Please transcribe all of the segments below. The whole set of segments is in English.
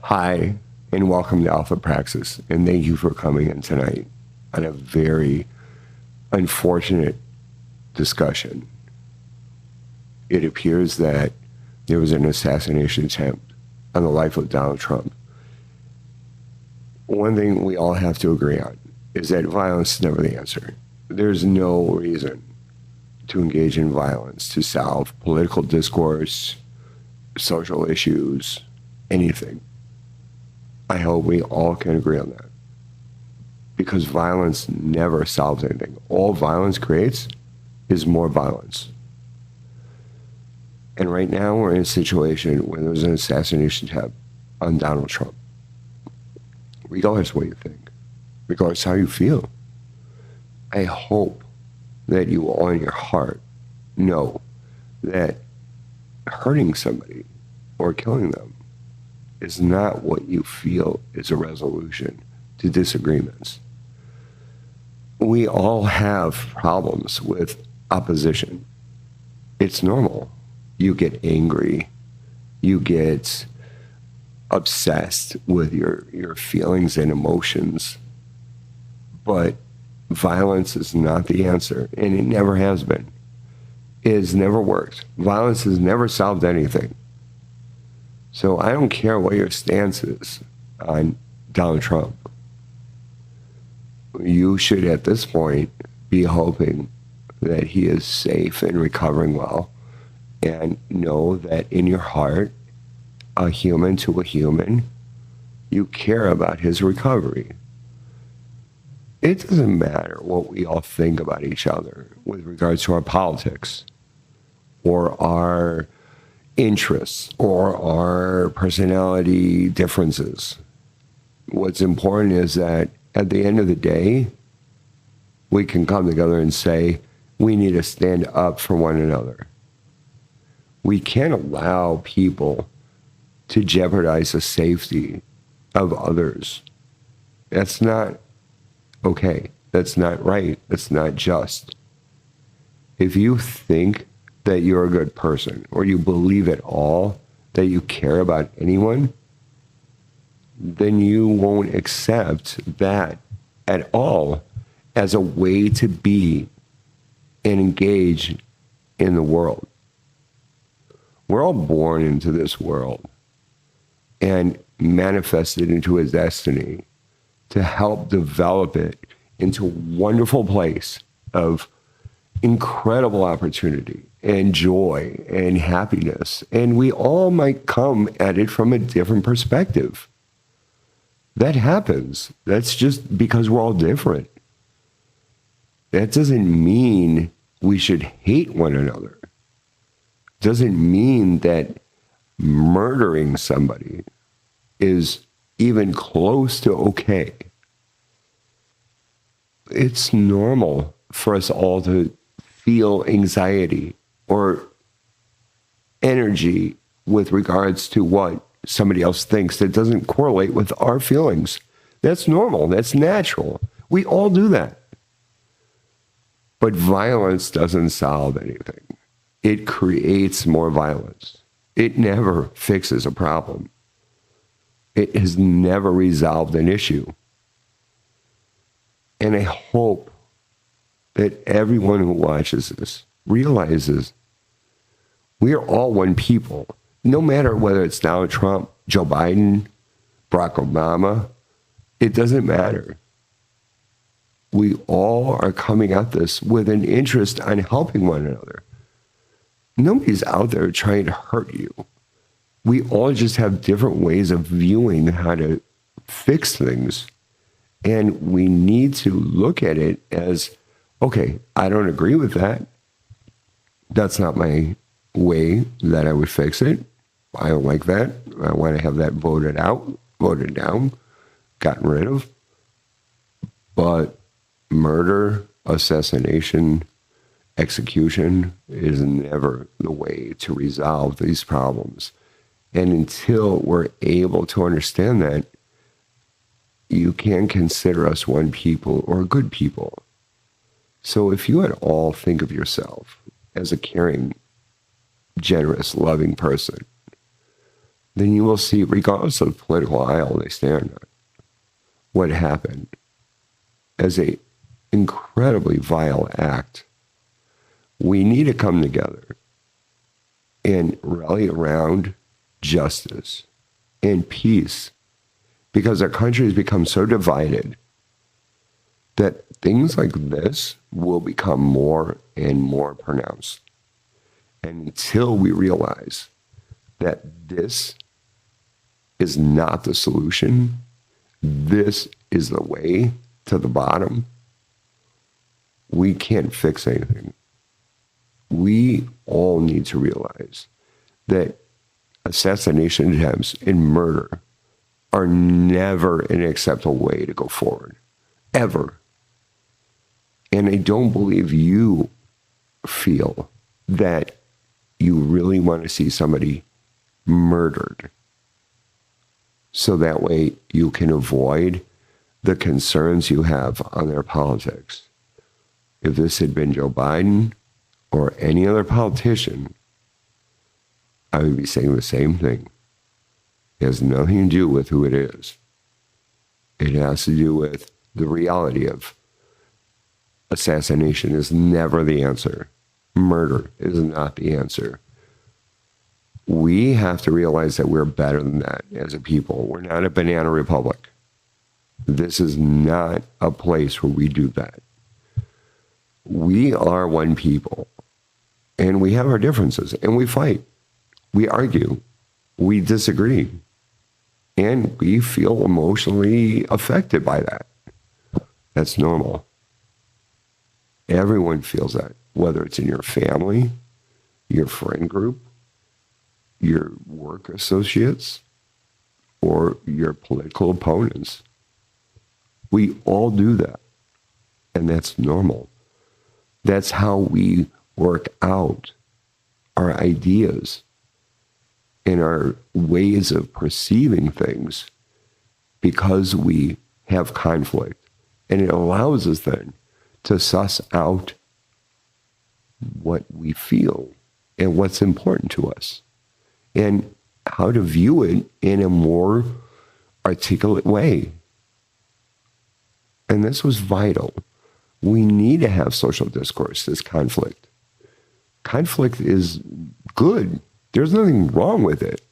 Hi, and welcome to Alpha Praxis, and thank you for coming in tonight on a very unfortunate discussion. It appears that there was an assassination attempt on the life of Donald Trump. One thing we all have to agree on is that violence is never the answer. There's no reason to engage in violence to solve political discourse, social issues, anything. I hope we all can agree on that. Because violence never solves anything. All violence creates is more violence. And right now we're in a situation where there's an assassination attempt on Donald Trump. Regardless of what you think, regardless of how you feel, I hope that you all in your heart know that hurting somebody or killing them is not what you feel is a resolution to disagreements. We all have problems with opposition. It's normal. You get angry. You get obsessed with your feelings and emotions. But violence is not the answer, and it never has been. It has never worked. Violence has never solved anything. So I don't care what your stance is on Donald Trump. You should, at this point, be hoping that he is safe and recovering well, and know that in your heart, a human to a human, you care about his recovery. It doesn't matter what we all think about each other with regards to our politics or our interests or our personality differences. What's important is that at the end of the day, we can come together and say, we need to stand up for one another. We can't allow people to jeopardize the safety of others. That's not okay. That's not right. That's not just. If you think that you're a good person or you believe at all that you care about anyone, then you won't accept that at all as a way to be and engage in the world. We're all born into this world and manifested into a destiny to help develop it into a wonderful place of incredible opportunity and joy and happiness. And we all might come at it from a different perspective. That happens. That's just because we're all different. That doesn't mean we should hate one another. Doesn't mean that murdering somebody is even close to okay. It's normal for us all to feel anxiety or energy with regards to what somebody else thinks that doesn't correlate with our feelings. That's normal. That's natural. We all do that. But violence doesn't solve anything. It creates more violence. It never fixes a problem. It has never resolved an issue. And I hope that everyone who watches this realizes we are all one people. No matter whether it's Donald Trump, Joe Biden, Barack Obama, it doesn't matter. We all are coming at this with an interest on helping one another. Nobody's out there trying to hurt you. We all just have different ways of viewing how to fix things. And we need to look at it as, okay, I don't agree with that. That's not my way that I would fix it. I don't like that. I want to have that voted out, voted down, gotten rid of. But murder, assassination, execution is never the way to resolve these problems. And until we're able to understand that, you can consider us one people or good people. So if you at all think of yourself as a caring, generous, loving person, then you will see, regardless of the political aisle they stand on, what happened as a incredibly vile act. We need to come together and rally around justice and peace, because our country has become so divided that things like this will become more and more pronounced. And until we realize that this is not the solution, this is the way to the bottom, we can't fix anything. We all need to realize that assassination attempts and murder are never an acceptable way to go forward, ever. And I don't believe you feel that you really want to see somebody murdered, so that way you can avoid the concerns you have on their politics. If this had been Joe Biden or any other politician, I would be saying the same thing. It has nothing to do with who it is. It has to do with the reality of assassination is never the answer. Murder is not the answer. We have to realize that we're better than that as a people. We're not a banana republic. This is not a place where we do that. We are one people, and we have our differences, and we fight. We argue. We disagree. And we feel emotionally affected by that. That's normal. Everyone feels that, whether it's in your family, your friend group, your work associates, or your political opponents. We all do that. And that's normal. That's how we work out our ideas and our ways of perceiving things, because we have conflict. And it allows us then to suss out what we feel and what's important to us, and how to view it in a more articulate way. And this was vital. We need to have social discourse, this conflict. Conflict is good. There's nothing wrong with it.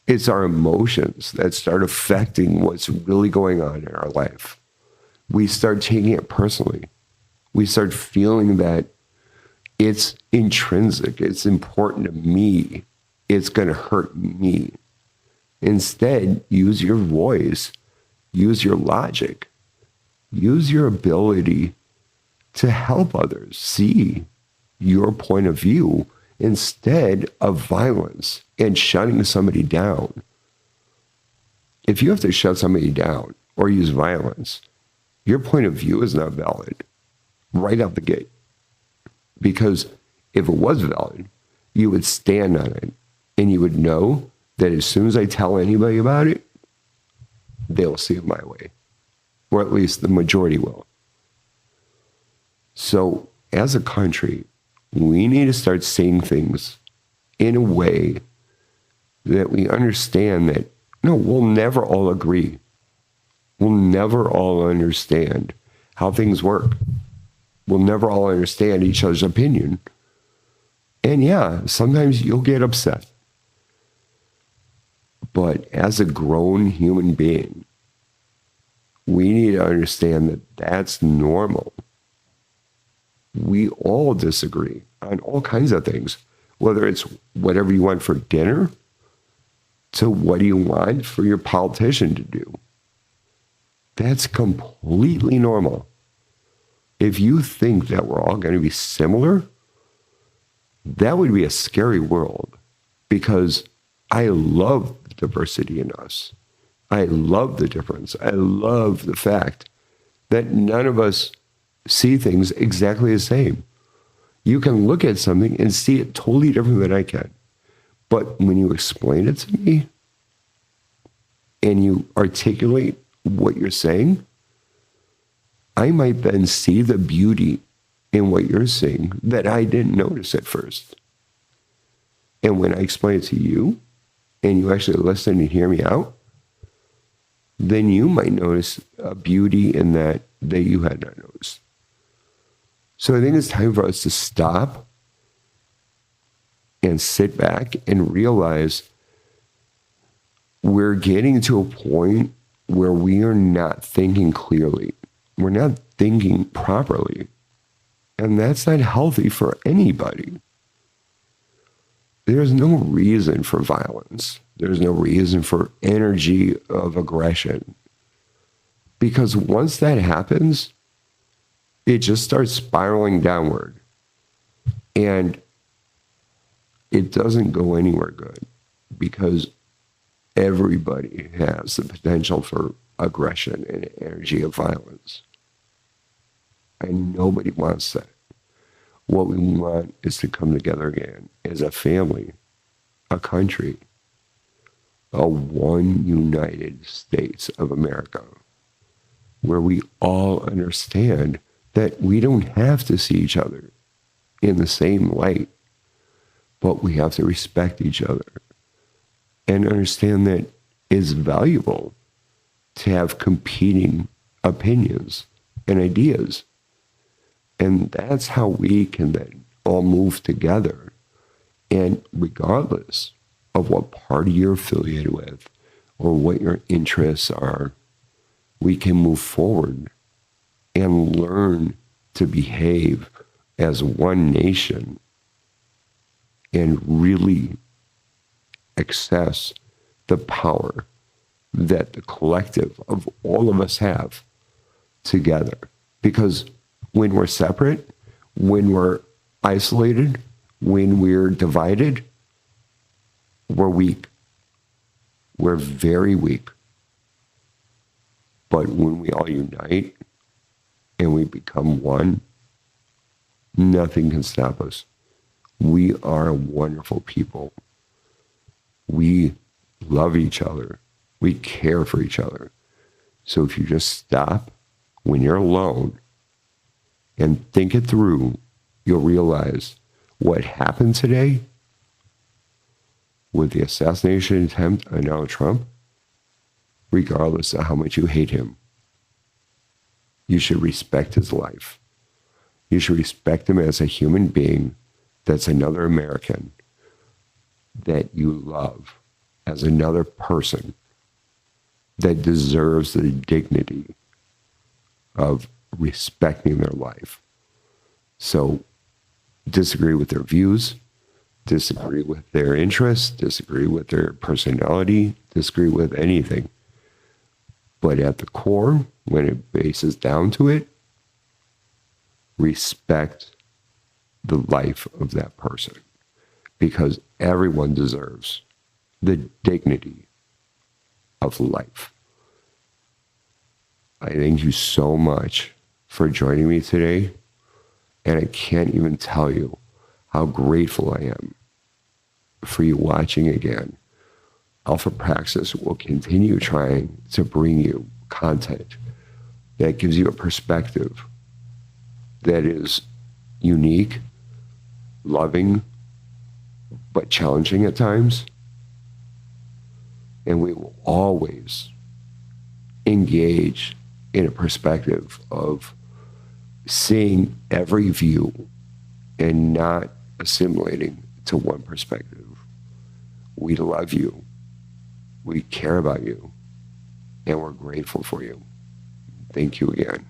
It's our emotions that start affecting what's really going on in our life. We start taking it personally. We start feeling that it's intrinsic, it's important to me, it's going to hurt me. Instead, use your voice, use your logic, use your ability to help others see your point of view instead of violence and shutting somebody down. If you have to shut somebody down or use violence, your point of view is not valid right out the gate. Because if it was valid, you would stand on it, and you would know that as soon as I tell anybody about it, they'll see it my way, or at least the majority will. So as a country, we need to start seeing things in a way that we understand that, no, we'll never all agree. We'll never all understand how things work. We'll never all understand each other's opinion. And yeah, sometimes you'll get upset. But as a grown human being, we need to understand that that's normal. We all disagree on all kinds of things, whether it's whatever you want for dinner to what do you want for your politician to do. That's completely normal. If you think that we're all going to be similar, that would be a scary world, because I love the diversity in us. I love the difference. I love the fact that none of us see things exactly the same. You can look at something and see it totally different than I can. But when you explain it to me and you articulate what you're saying, I might then see the beauty in what you're seeing that I didn't notice at first. And when I explain it to you and you actually listen and hear me out, then you might notice a beauty in that you had not noticed. So I think it's time for us to stop and sit back and realize we're getting to a point where we are not thinking clearly. We're not thinking properly. And that's not healthy for anybody. There's no reason for violence. There's no reason for energy of aggression. Because once that happens, it just starts spiraling downward. And it doesn't go anywhere good, because everybody has the potential for aggression and energy of violence. And nobody wants that. What we want is to come together again as a family, a country, a one United States of America, where we all understand that we don't have to see each other in the same light, but we have to respect each other and understand that it's valuable to have competing opinions and ideas. And that's how we can then all move together. And regardless of what party you're affiliated with or what your interests are, we can move forward and learn to behave as one nation and really access the power that the collective of all of us have together. Because when we're separate, when we're isolated, when we're divided, we're weak. We're very weak. But when we all unite and we become one, nothing can stop us. We are wonderful people. We love each other. We care for each other. So if you just stop when you're alone and think it through, you'll realize what happened today with the assassination attempt on Donald Trump, regardless of how much you hate him, you should respect his life. You should respect him as a human being that's another American that you love, as another person that deserves the dignity of respecting their life. So disagree with their views, disagree with their interests, disagree with their personality, disagree with anything. But at the core, when it bases down to it, respect the life of that person, because everyone deserves the dignity of life. I thank you so much for joining me today, and I can't even tell you how grateful I am for you watching again. Alpha Praxis will continue trying to bring you content that gives you a perspective that is unique, loving, but challenging at times. And we will always engage in a perspective of seeing every view and not assimilating to one perspective. We love you. We care about you. And we're grateful for you. Thank you again.